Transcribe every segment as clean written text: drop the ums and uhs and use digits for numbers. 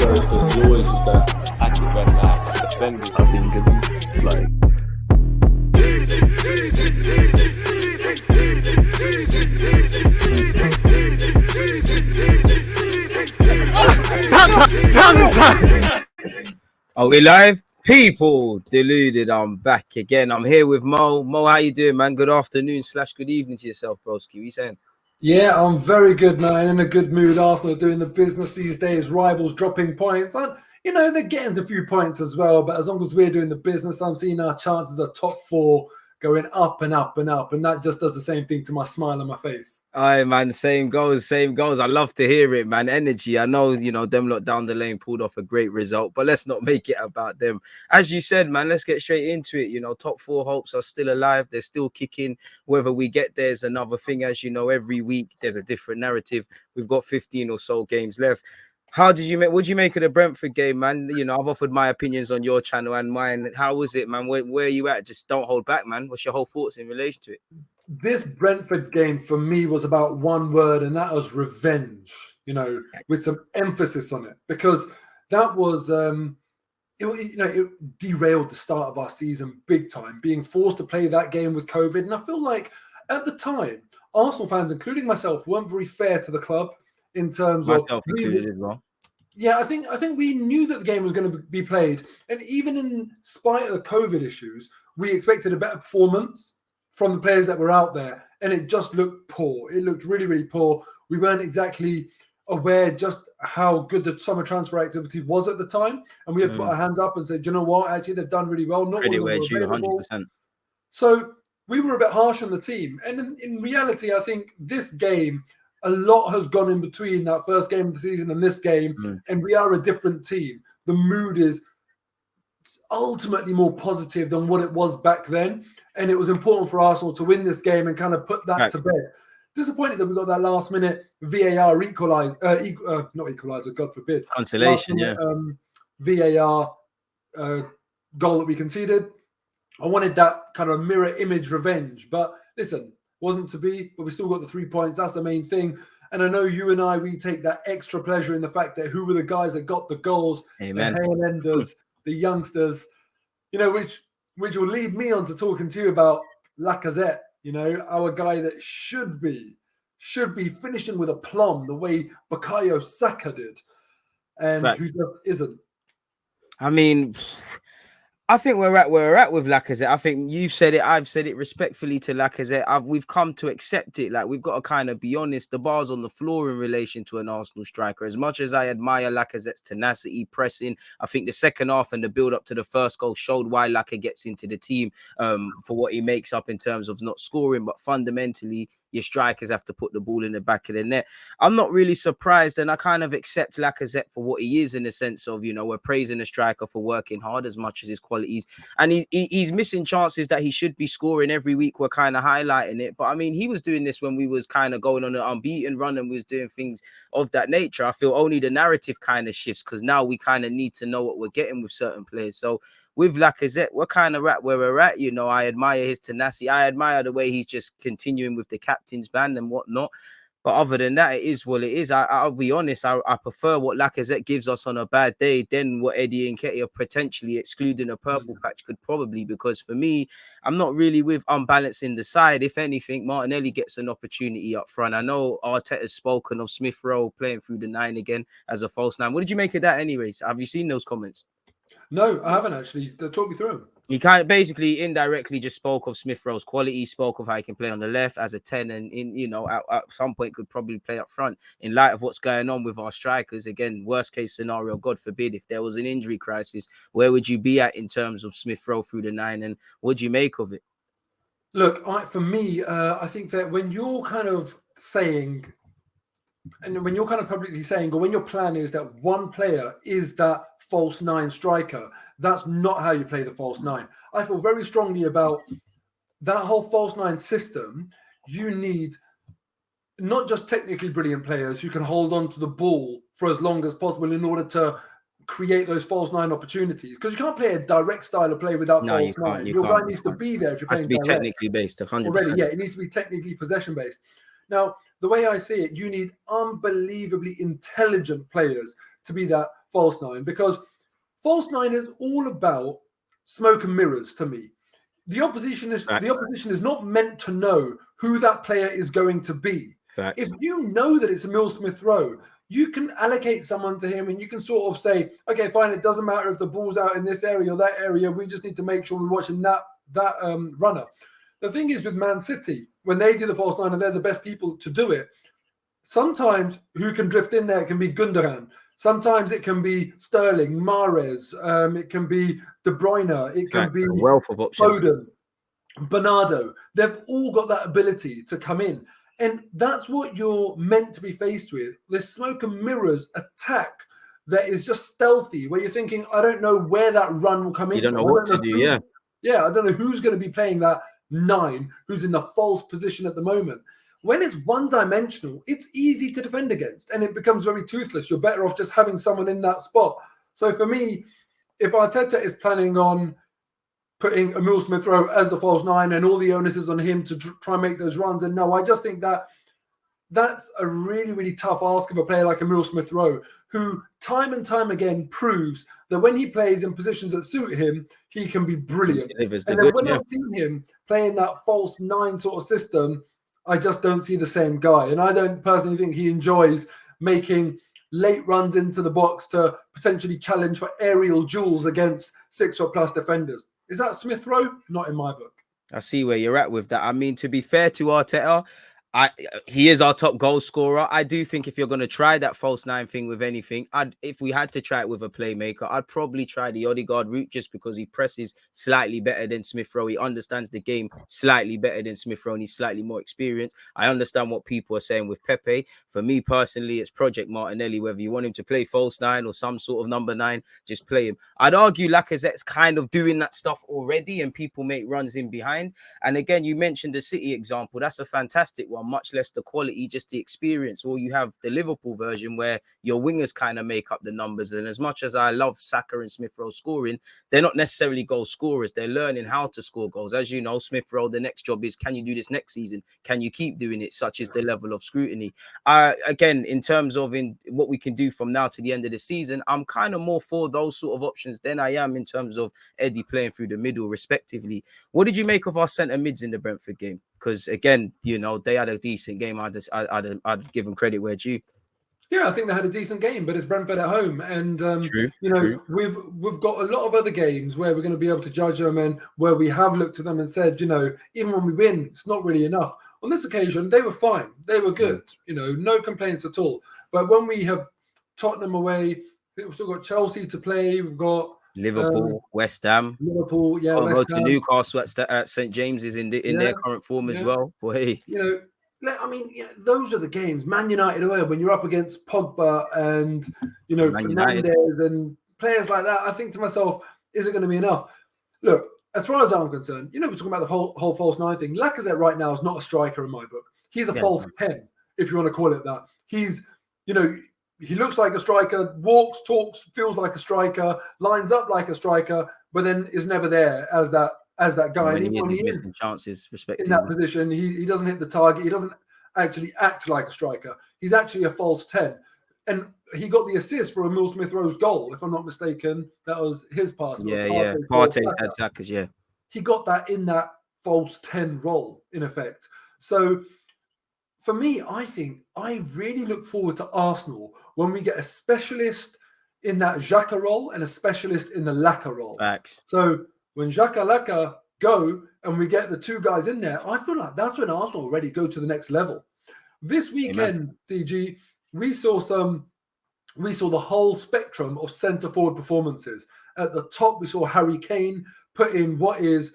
Because he always used to anti-defend that defending. I think it's like Are we live? People deluded. I'm back again. I'm here with Mo. Mo, how you doing, man? Good afternoon / good evening to yourself, broski. What you saying? Yeah, I'm very good, man. In a good mood. Arsenal are doing the business these days. Rivals dropping points. And, you know, they're getting a few points as well. But as long as we're doing the business, I'm seeing our chances of top four going up and up and up. And that just does the same thing to my smile on my face. Aye, man. Same goes. I love to hear it, man. Energy. I know, them lot down the lane pulled off a great result, but let's not make it about them. As you said, man, let's get straight into it. Top four hopes are still alive. They're still kicking. Whether we get there is another thing. As you know, every week there's a different narrative. We've got 15 or so games left. What did you make of the Brentford game, man? I've offered my opinions on your channel and mine. How was it, man? Where are you at? Just don't hold back, man. What's your whole thoughts in relation to it? This Brentford game for me was about one word, and that was revenge, with some emphasis on it, because that was, it derailed the start of our season big time, being forced to play that game with COVID. And I feel like at the time, Arsenal fans, including myself, weren't very fair to the club in terms myself included as well. Yeah, I think we knew that the game was going to be played, and even in spite of the COVID issues, we expected a better performance from the players that were out there, and it just looked poor. It looked really, really poor. We weren't exactly aware just how good the summer transfer activity was at the time, and we have to put our hands up and say, do you know what? Actually, they've done really well. Not Credit all of them were available. 100%. So we were a bit harsh on the team, and in reality, I think this game, a lot has gone in between that first game of the season and this game, and we are a different team. The mood is ultimately more positive than what it was back then, and it was important for Arsenal to win this game and kind of put that to bed. Disappointed that we got that last minute VAR not equalizer, God forbid, consolation, VAR goal that we conceded. I wanted that kind of mirror image revenge, but listen, wasn't to be, but we still got the 3 points. That's the main thing. And I know you and I, we take that extra pleasure in the fact that who were the guys that got the goals, Amen. the Hale Enders, the youngsters, which will lead me on to talking to you about Lacazette, our guy that should be finishing with aplomb the way Bukayo Saka did, and who just isn't. I mean, I think we're at where we're at with Lacazette. I think you've said it. I've said it respectfully to Lacazette. We've come to accept it. Like, we've got to kind of be honest. The bar's on the floor in relation to an Arsenal striker. As much as I admire Lacazette's tenacity, pressing, I think the second half and the build up to the first goal showed why Lacazette gets into the team for what he makes up in terms of not scoring. But fundamentally, your strikers have to put the ball in the back of the net. I'm not really surprised, and I kind of accept Lacazette for what he is, in the sense of, we're praising the striker for working hard as much as his qualities, and he's missing chances that he should be scoring every week. We're kind of highlighting it, but I mean, he was doing this when we was kind of going on an unbeaten run and we was doing things of that nature. I feel only the narrative kind of shifts because now we kind of need to know what we're getting with certain players. So with Lacazette, we're kind of at where we're at. I admire his tenacity. I admire the way he's just continuing with the captain's band and whatnot. But other than that, it is what it is. I'll be honest, I prefer what Lacazette gives us on a bad day than what Eddie Nketiah, potentially excluding a purple patch, could probably, because for me, I'm not really with unbalancing the side. If anything, Martinelli gets an opportunity up front. I know Arteta's spoken of Smith Rowe playing through the 9 again as a false 9. What did you make of that anyways? Have you seen those comments? No, I haven't actually. Talk me through them. He kind of basically indirectly just spoke of Smith Rowe's quality, spoke of how he can play on the left as a 10, and at some point could probably play up front in light of what's going on with our strikers. Again, worst case scenario, God forbid, if there was an injury crisis, where would you be at in terms of Smith Rowe through the 9, and what do you make of it? Look, for me, I think that when you're kind of saying, and when you're kind of publicly saying, or when your plan is that one player is that false 9 striker, that's not how you play the false 9. I feel very strongly about that whole false 9 system. You need not just technically brilliant players who can hold on to the ball for as long as possible in order to create those false 9 opportunities, because you can't play a direct style of play without false 9. Your guy needs to be there if you're playing direct. It has to be technically based, 100%. Already, yeah, it needs to be technically possession based. Now, the way I see it, you need unbelievably intelligent players to be that false nine, because false nine is all about smoke and mirrors to me. The opposition is not meant to know who that player is going to be. Facts. If you know that it's Emil Smith Rowe, you can allocate someone to him and you can sort of say, okay, fine, it doesn't matter if the ball's out in this area or that area. We just need to make sure we're watching that runner. The thing is with Man City, when they do the false nine and they're the best people to do it, sometimes who can drift in there can be Gundogan. Sometimes it can be Sterling, Mahrez. It can be De Bruyne. It can be a wealth of options. Foden, Bernardo. They've all got that ability to come in. And that's what you're meant to be faced with. This smoke and mirrors attack that is just stealthy, where you're thinking, I don't know where that run will come in. You don't know what to do, yeah. Yeah, I don't know who's going to be playing that 9, who's in the false position at the moment. When it's one-dimensional, it's easy to defend against, and it becomes very toothless. You're better off just having someone in that spot. So for me, if Arteta is planning on putting Emil Smith Rowe as the false 9 and all the onus is on him to try and make those runs, and no, I just think that that's a really, really tough ask of a player like Emil Smith Rowe, who time and time again proves that when he plays in positions that suit him, he can be brilliant. And then when I've seen him playing that false 9 sort of system, I just don't see the same guy. And I don't personally think he enjoys making late runs into the box to potentially challenge for aerial duels against 6-foot-plus defenders. Is that Smith Rowe? Not in my book. I see where you're at with that. I mean, to be fair to Arteta, he is our top goal scorer. I do think if you're going to try that false 9 thing with anything, if we had to try it with a playmaker, I'd probably try the Odegaard route, just because he presses slightly better than Smith Rowe. He understands the game slightly better than Smith Rowe, and he's slightly more experienced. I understand what people are saying with Pepe. For me personally, it's Project Martinelli. Whether you want him to play false 9 or some sort of number 9, just play him. I'd argue Lacazette's kind of doing that stuff already, and people make runs in behind. And again, you mentioned the City example. That's a fantastic one. Much less the quality, just the experience. Or you have the Liverpool version where your wingers kind of make up the numbers. And as much as I love Saka and Smith Rowe scoring, they're not necessarily goal scorers. They're learning how to score goals. As you know, Smith Rowe, the next job is, can you do this next season? Can you keep doing it? Such is the level of scrutiny. Again, in terms of what we can do from now to the end of the season, I'm kind of more for those sort of options than I am in terms of Eddie playing through the middle, respectively. What did you make of our centre mids in the Brentford game? Because again, you know, they had a decent game. I'd give them credit where due. Yeah, I think they had a decent game, but it's Brentford at home, and true. We've got a lot of other games where we're going to be able to judge them, and where we have looked at them and said, you know, even when we win, it's not really enough. On this occasion, they were fine, they were good, you know, no complaints at all. But when we have Tottenham away, we've still got Chelsea to play. We've got Liverpool, West Ham. Liverpool, yeah. Go to Newcastle at St James's in their current form as well. Boy, you know, I mean, those are the games. Man United away, when you're up against Pogba and Fernandes and players like that, I think to myself, is it going to be enough? Look, as far as I'm concerned, you know, we're talking about the whole false 9 thing. Lacazette right now is not a striker in my book. He's a false 10, if you want to call it that. He's, you know, he looks like a striker, walks, talks, feels like a striker, lines up like a striker, but then is never there as that guy. When and even when he is chances, in that position, he doesn't hit the target. He doesn't actually act like a striker. He's actually a false 10. And he got the assist for Emil Smith Rowe's goal, if I'm not mistaken. That was his pass. Partey had Saka's, yeah. He got that in that false 10 role, in effect. So for me, I think I really look forward to Arsenal when we get a specialist in that Xhaka role and a specialist in the Laka role. Facts. So when Xhaka Laka go and we get the 2 guys in there, I feel like that's when Arsenal already go to the next level. This weekend, DG, we saw the whole spectrum of centre forward performances. At the top, we saw Harry Kane put in what is,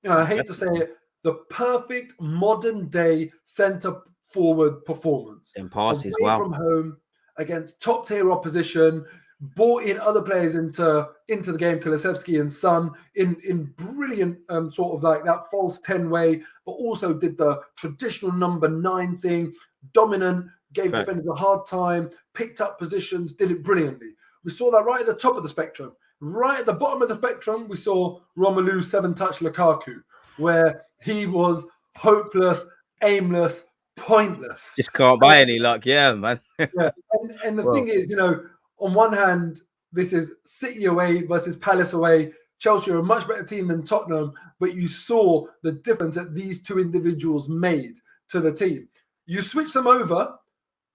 I hate to say it, the perfect modern day centre forward performance. And passes, away from home against top tier opposition, brought in other players into the game, Kulusevski and Son, in brilliant sort of like that false 10 way, but also did the traditional number 9 thing, dominant, gave defenders a hard time, picked up positions, did it brilliantly. We saw that right at the top of the spectrum. Right at the bottom of the spectrum, we saw Romelu 7-touch Lukaku, where he was hopeless, aimless, pointless. Just can't buy any luck. Yeah, man. Yeah. And the Well. thing is, you know, on one hand, this is City away versus Palace away. Chelsea are a much better team than Tottenham, but you saw the difference that these two individuals made to the team. You switch them over,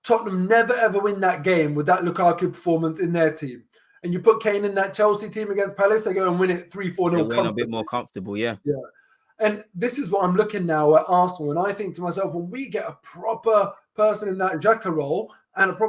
Tottenham never ever win that game with that Lukaku performance in their team. And you put Kane in that Chelsea team against Palace, they go and win it 3-4 They 0. win a bit more comfortable, yeah. Yeah. And this is what I'm looking now at Arsenal. And I think to myself, when we get a proper person in that Xhaka role and a proper